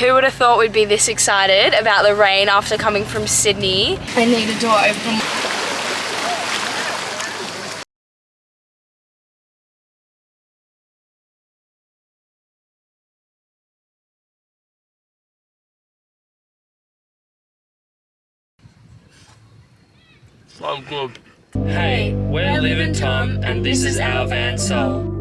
Who would have thought we'd be this excited about the rain after coming from Sydney? I need a door open. I'm good. Hey, we're Liv and Tom, and this is our van Soul.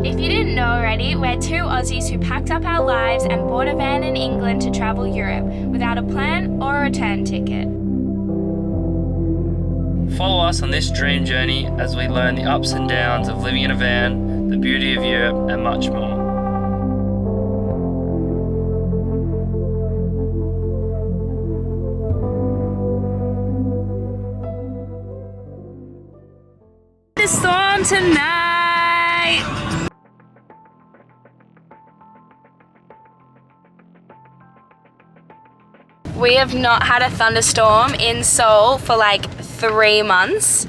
If you didn't know already, we're two Aussies who packed up our lives and bought a van in England to travel Europe without a plan or a return ticket. Follow us on this dream journey as we learn the ups and downs of living in a van, the beauty of Europe, and much more. The storm tonight. We have not had a thunderstorm in Seoul for like 3 months.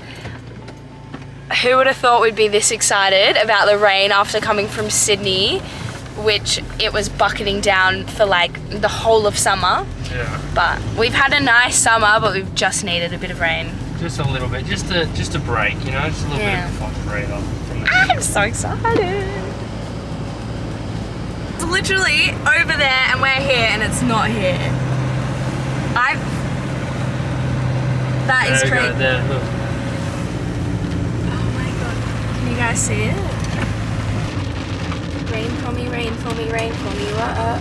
Who would have thought we'd be this excited about the rain after coming from Sydney, which it was bucketing down for like the whole of summer. Yeah. But we've had a nice summer, but we've just needed a bit of rain. Just a little bit, just a break, you know, just a little bit of a breather from the I'm so excited. It's literally over there and we're here and it's not here. That is crazy. There, look. Oh my god. Can you guys see it? Rain for me, rain for me, rain for me. Uh-oh.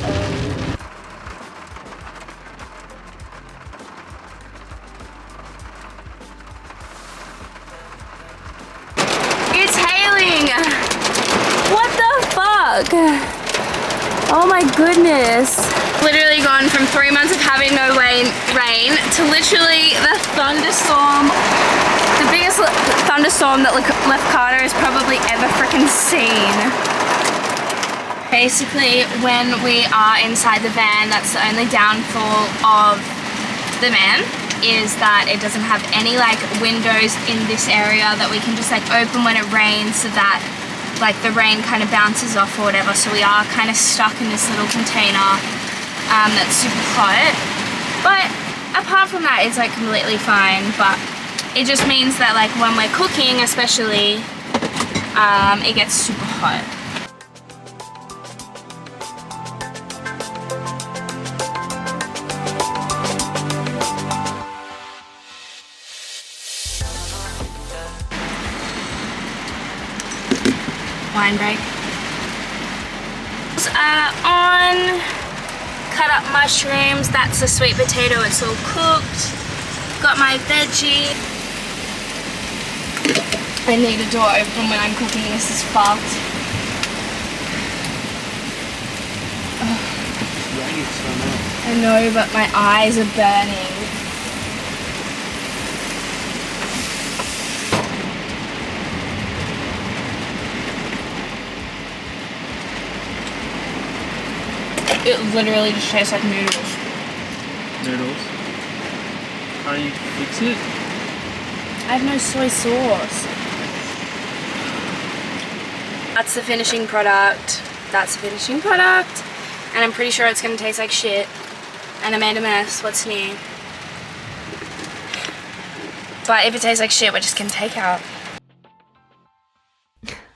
It's hailing! What the fuck? Oh my goodness. Literally gone from 3 months of having no rain to literally the thunderstorm, the biggest thunderstorm that Lefkadas has probably ever freaking seen. Basically, when we are inside the van, that's the only downfall of the van, is that it doesn't have any like windows in this area that we can just like open when it rains so that like the rain kind of bounces off or whatever. So we are kind of stuck in this little container that's super hot. But apart from that, it's like completely fine. But it just means that like when we're cooking especially, it gets super hot. Wine break. On. Cut up mushrooms. That's the sweet potato. It's all cooked. Got my veggie. I need a door open when I'm cooking. This is fucked. I know, but my eyes are burning. It literally just tastes like noodles. Noodles? How do you fix it? I have no soy sauce. That's the finishing product. That's the finishing product. And I'm pretty sure it's gonna taste like shit. And I made a mess. What's new? But if it tastes like shit, we're just gonna take out.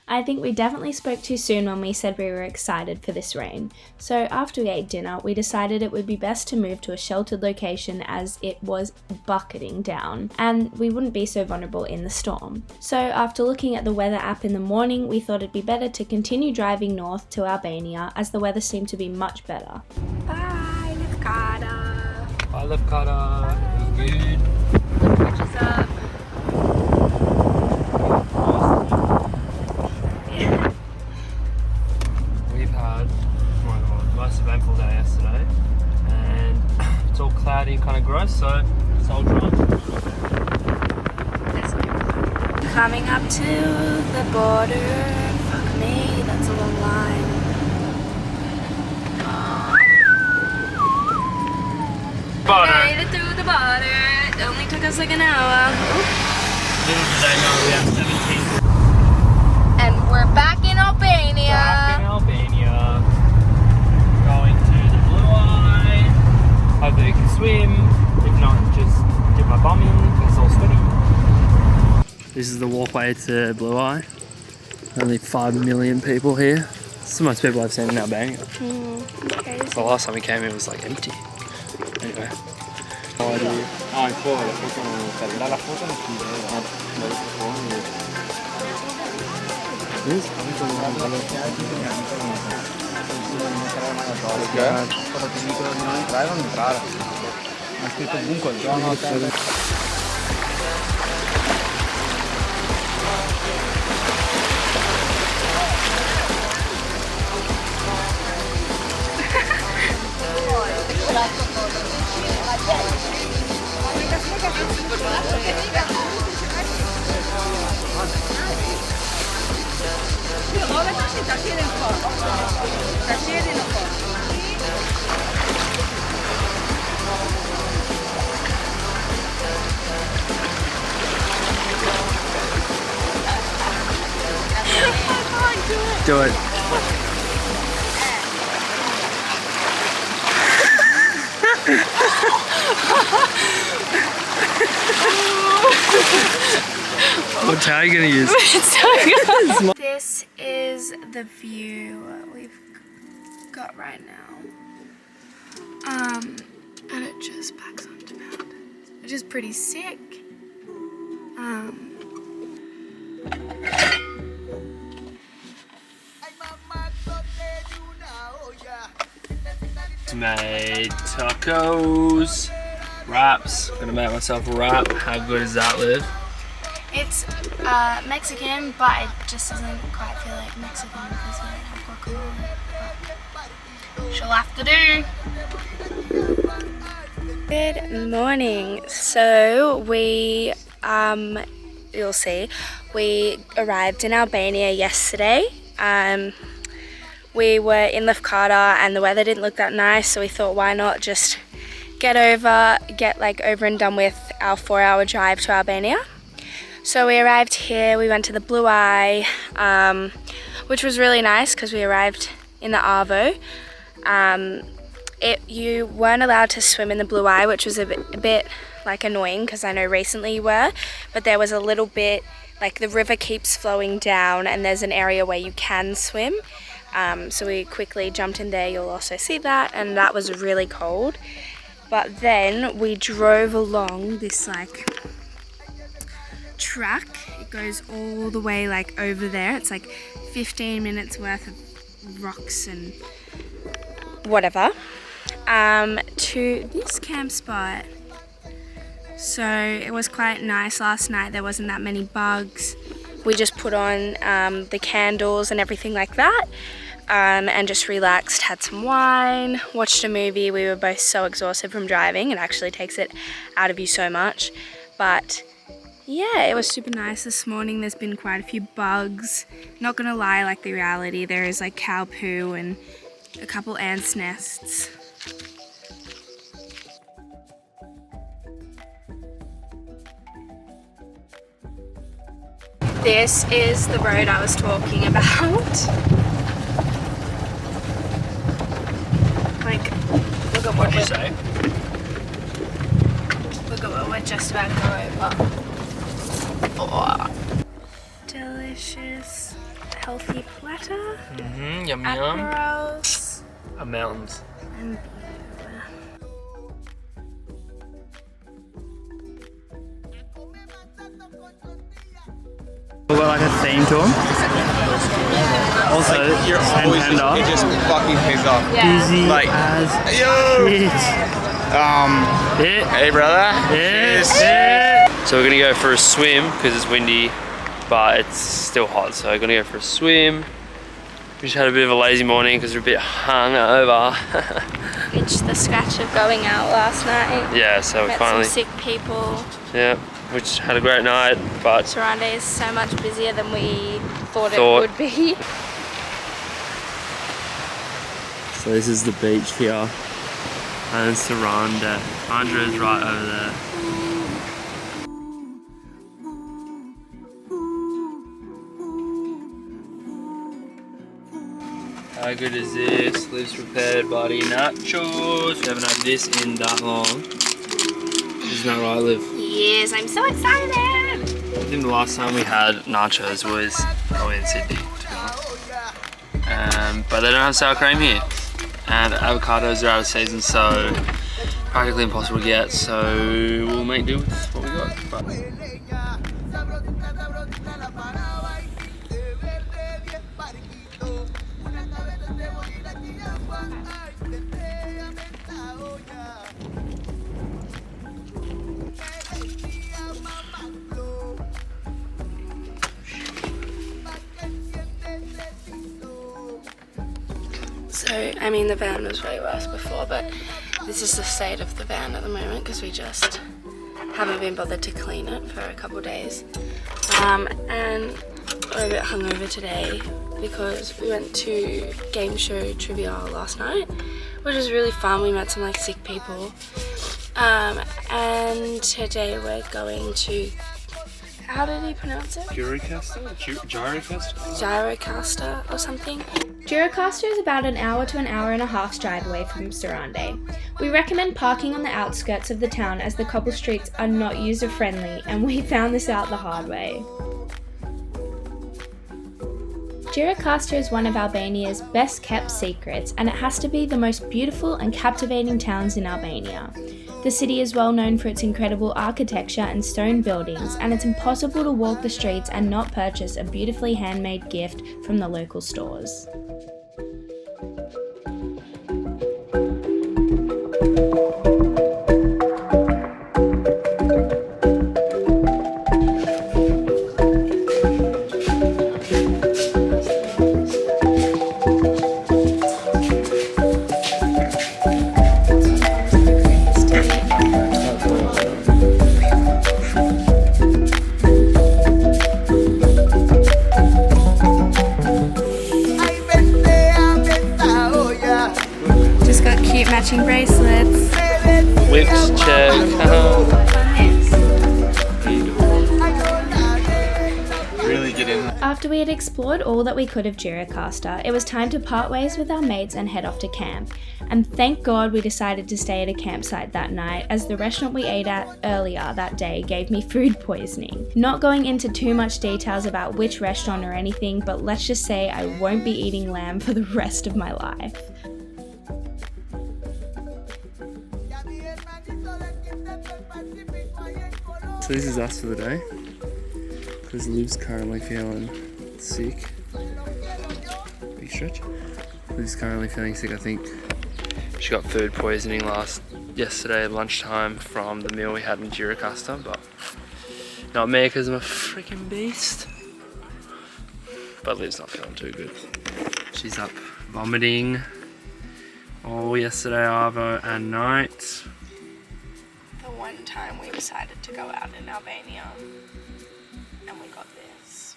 I think we definitely spoke too soon when we said we were excited for this rain. So after we ate dinner, we decided it would be best to move to a sheltered location as it was bucketing down and we wouldn't be so vulnerable in the storm. So after looking at the weather app in the morning, we thought it'd be better to continue driving north to Albania as the weather seemed to be much better. Bye, Lefkadas. Bye, Lefkadas. It was good. What's up? Eventful day yesterday, and it's all cloudy and kind of gross, so it's all dry. Coming up to the border. Fuck me, that's a long line. Border. Made it through the border. It only took us like an hour. Little did they know we have 17. And we're back in Albania. Back in Albania. Going to the blue This is the walkway to Blue Eye. Only 5 million people here. It's the most people I've seen in Albania. Okay. The last time we came it was like empty. Anyway. No idea. Ah, in fuori, la foto non serve. La foto non si vede. Cosa ti dicono di non entrare, non entrare. Ha scritto ovunque al giorno. Do it. What towel are you gonna use? This is the view we've got right now. And it just backs onto mountains, which is pretty sick. Made tacos, wraps. Gonna make myself a wrap. How good does that, Liv? It's Mexican, but it just doesn't quite feel like Mexican because we don't have guacamole. But she'll have to do. Good morning. So we, you'll see, we arrived in Albania yesterday. We were in Lefkadas and the weather didn't look that nice, so we thought why not just get over and done with our 4-hour drive to Albania. So we arrived here, we went to the Blue Eye, which was really nice because we arrived in the Arvo. You weren't allowed to swim in the Blue Eye, which was a bit like annoying because I know recently you were, but there was a little bit, like the river keeps flowing down and there's an area where you can swim. So we quickly jumped in there, you'll also see that, and that was really cold. But then we drove along this like track. It goes all the way like over there. It's like 15 minutes worth of rocks and whatever, to this camp spot. So it was quite nice last night. There wasn't that many bugs. We just put on the candles and everything like that, and just relaxed, had some wine, watched a movie. We were both so exhausted from driving. It actually takes it out of you so much. But yeah, it was super nice this morning. There's been quite a few bugs. Not gonna lie, like the reality, there is like cow poo and a couple ants' nests. This is the road I was talking about. Like, look at what you say? Look at what we're just about to go over. Oh. Delicious, healthy platter. Yum yum. Aperos. Mountains. And we've got like a theme to them. Also, You're always Panda. just fucking pissed off. Busy Like, as yo! shit. Hey brother. Yes. So we're gonna go for a swim because it's windy, but it's still hot. So we're gonna go for a swim. We just had a bit of a lazy morning because we're a bit hungover. Itched the scratch of going out last night. Yeah, so we Met finally. some sick people. Yeah, which had a great night, but Sarande is so much busier than we thought it would be. So this is the beach here, and Sarande. Andrea's right over there. How good is this? Liv's prepared, buddy. Nachos. We haven't had this in that long. Isn't that right, Liv? Yes, I'm so excited. I think the last time we had nachos was probably in Sydney, to be honest. But they don't have sour cream here. And avocados are out of season, so practically impossible to get, so we'll make do with what we got. But so, I mean, the van was way worse before, but this is the state of the van at the moment because we just haven't been bothered to clean it for a couple of days. And we're a bit hungover today because we went to game show trivia last night, which was really fun. We met some like sick people. And today we're going to, how did he pronounce it? Gyrocaster or something. Gyrocaster is about an hour to an hour and a half's drive away from Sarande. We recommend parking on the outskirts of the town as the cobble streets are not user-friendly, and we found this out the hard way. Gyrocaster is one of Albania's best kept secrets, and it has to be the most beautiful and captivating towns in Albania. The city is well known for its incredible architecture and stone buildings, and it's impossible to walk the streets and not purchase a beautifully handmade gift from the local stores. Matching bracelets. whips check. Really get in. After we had explored all that we could of Gyrocaster, it was time to part ways with our mates and head off to camp. And thank God we decided to stay at a campsite that night, as the restaurant we ate at earlier that day gave me food poisoning. Not going into too much details about which restaurant or anything, but let's just say I won't be eating lamb for the rest of my life. So this is us for the day, because Liv's currently feeling sick. Big stretch. Liv's currently feeling sick. I think she got food poisoning yesterday at lunchtime from the meal we had in Gyrocaster, but not me because I'm a freaking beast. But Liv's not feeling too good. She's up vomiting all yesterday, Arvo, and night. The one time we decided to go out in Albania and we got this.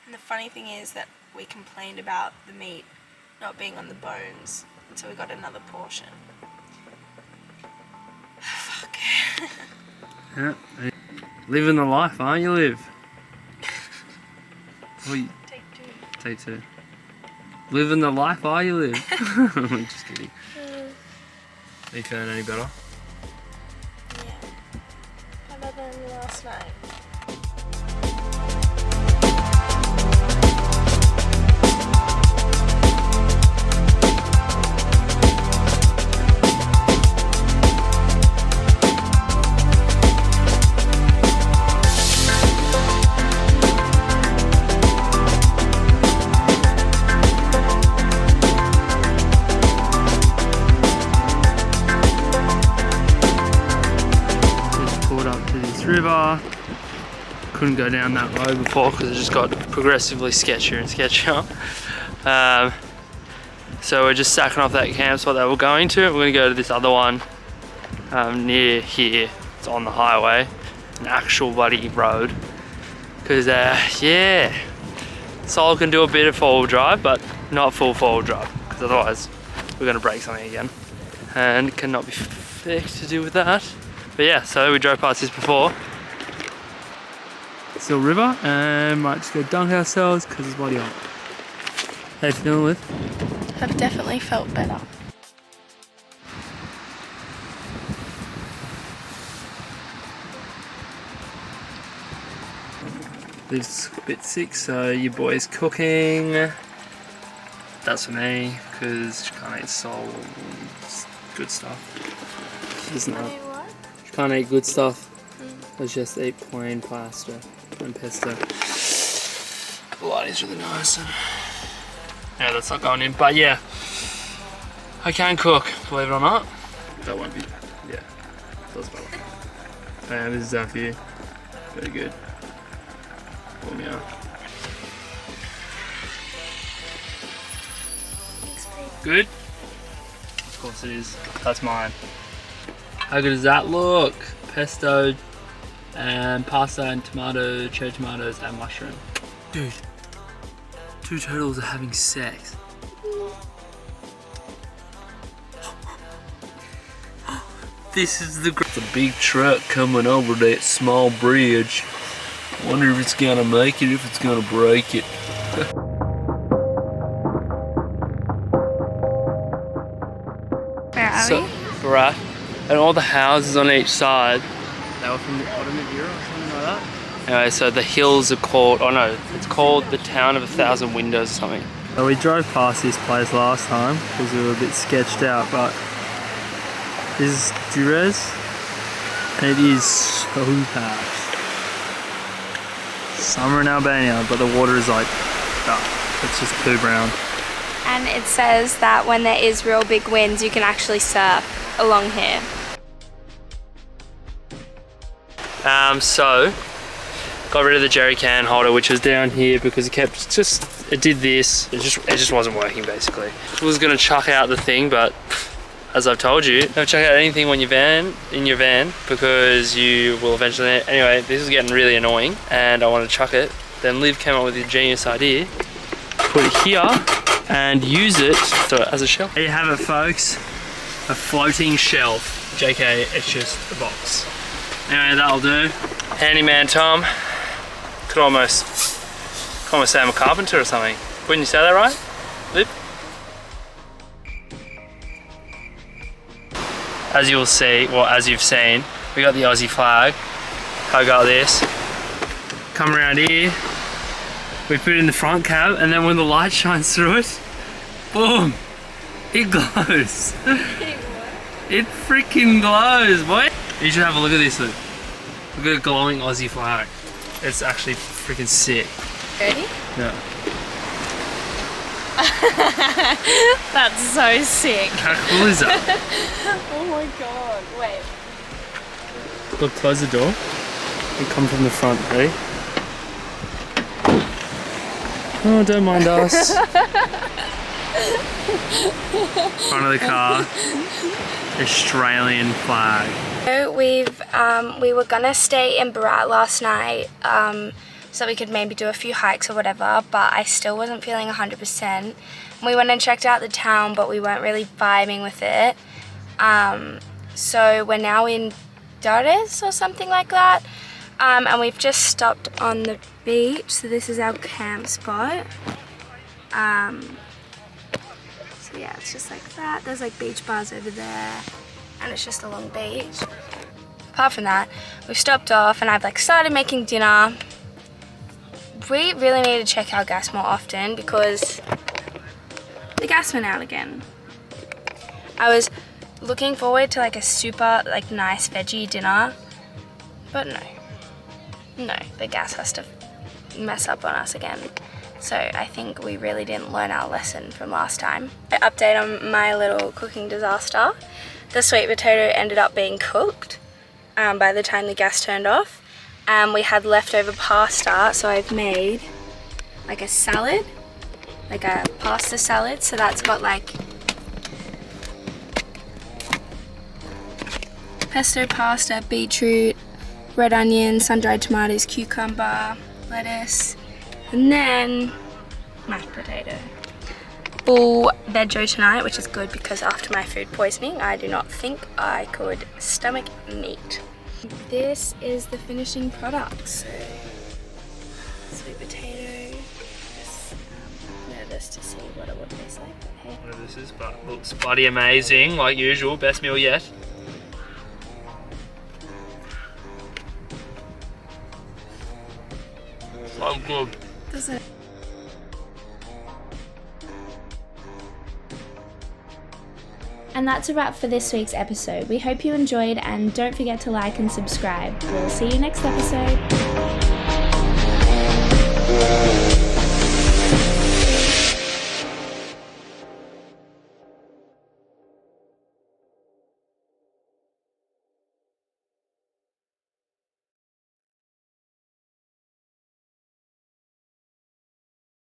And the funny thing is that we complained about the meat not being on the bones, and so we got another portion. Fuck. Yeah, living the life, aren't you, Liv? Take two. Living the life, are you, Liv? Just kidding. Are you feeling any better? Yeah. Better than last night. River. Couldn't go down that road before because it just got progressively sketchier and sketchier. So we're just sacking off that camp spot that we're going to. We're going to go to this other one near here. It's on the highway, an actual bloody road. Because yeah, Sol can do a bit of four-wheel drive, but not full four-wheel drive, because otherwise we're going to break something again, and cannot be fixed to do with that. But yeah, so we drove past this before. Still river, and might just go dunk ourselves because it's bloody hot. How you feeling, Liv? I've definitely felt better. Liv's a bit sick, so your boy's cooking. That's for me, because she can't eat salt, good stuff. She doesn't have, she can't eat good stuff. Let's just eat plain pasta and pesto. The lighting's really nice. Yeah, that's not going in, but yeah. I can cook, believe it or not. That won't be, yeah, feels better. And this is our view. Very good. Oh, yeah. Good? Of course it is. That's mine. How good does that look? Pesto and pasta and tomato, cherry tomatoes and mushroom. Dude, 2 turtles are having sex. This is the big truck coming over that small bridge. Wonder if it's gonna make it, if it's gonna break it. Where are we? Right. And all the houses on each side, they were from the Ottoman era or something like that. Anyway, so the hills are called, oh no, it's called the Town of 1,000 Windows or something. So we drove past this place last time because we were a bit sketched out, but this is Durez, and it is so bad. Summer in Albania, but the water is like, it's just poo brown. And it says that when there is real big winds, you can actually surf along here. So, got rid of the jerry can holder, which was down here because it kept it did this. It just wasn't working basically. I was gonna chuck out the thing, but as I've told you, don't chuck out anything when in your van because you will eventually. Anyway, this is getting really annoying, and I want to chuck it. Then Liv came up with a genius idea: put it here and use it as a shelf. There you have it, folks. A floating shelf. JK, it's just a box. Anyway, that'll do. Handyman Tom. Could almost say I'm a carpenter or something. Wouldn't you say that, right, Liv? As you'll see, well, as you've seen, we got the Aussie flag. I got this. Come around here. We put it in the front cab, and then when the light shines through it, boom! It glows. It freaking glows, boy. You should have a look at this. Look at a glowing Aussie flag. It's actually freaking sick. Ready? Yeah. That's so sick. How cool is that? Oh my god, wait. Look, close the door. We come from the front, ready? Oh, don't mind us. Front of the car. Australian flag. So we were gonna stay in Barat last night so we could maybe do a few hikes or whatever, but I still wasn't feeling 100%. We went and checked out the town, but we weren't really vibing with it. So we're now in Dares or something like that, and we've just stopped on the beach. So this is our camp spot. So yeah, it's just like that. There's like beach bars over there, and it's just a long beach. Apart from that, we've stopped off and I've like started making dinner. We really need to check our gas more often because the gas went out again. I was looking forward to like a super like nice veggie dinner, but no, the gas has to mess up on us again. So I think we really didn't learn our lesson from last time. An update on my little cooking disaster. The sweet potato ended up being cooked by the time the gas turned off. We had leftover pasta, so I've made like a salad, like a pasta salad. So that's got like pesto pasta, beetroot, red onion, sun-dried tomatoes, cucumber, lettuce, and then mashed potato. Full veggie tonight, which is good because after my food poisoning, I do not think I could stomach meat. This is the finishing product. So, sweet potato. Just nervous to see what it would taste like. But hey. Whatever this is, but looks bloody amazing, like usual. Best meal yet. so good. Does it? And that's a wrap for this week's episode. We hope you enjoyed, and don't forget to like and subscribe. We'll see you next episode.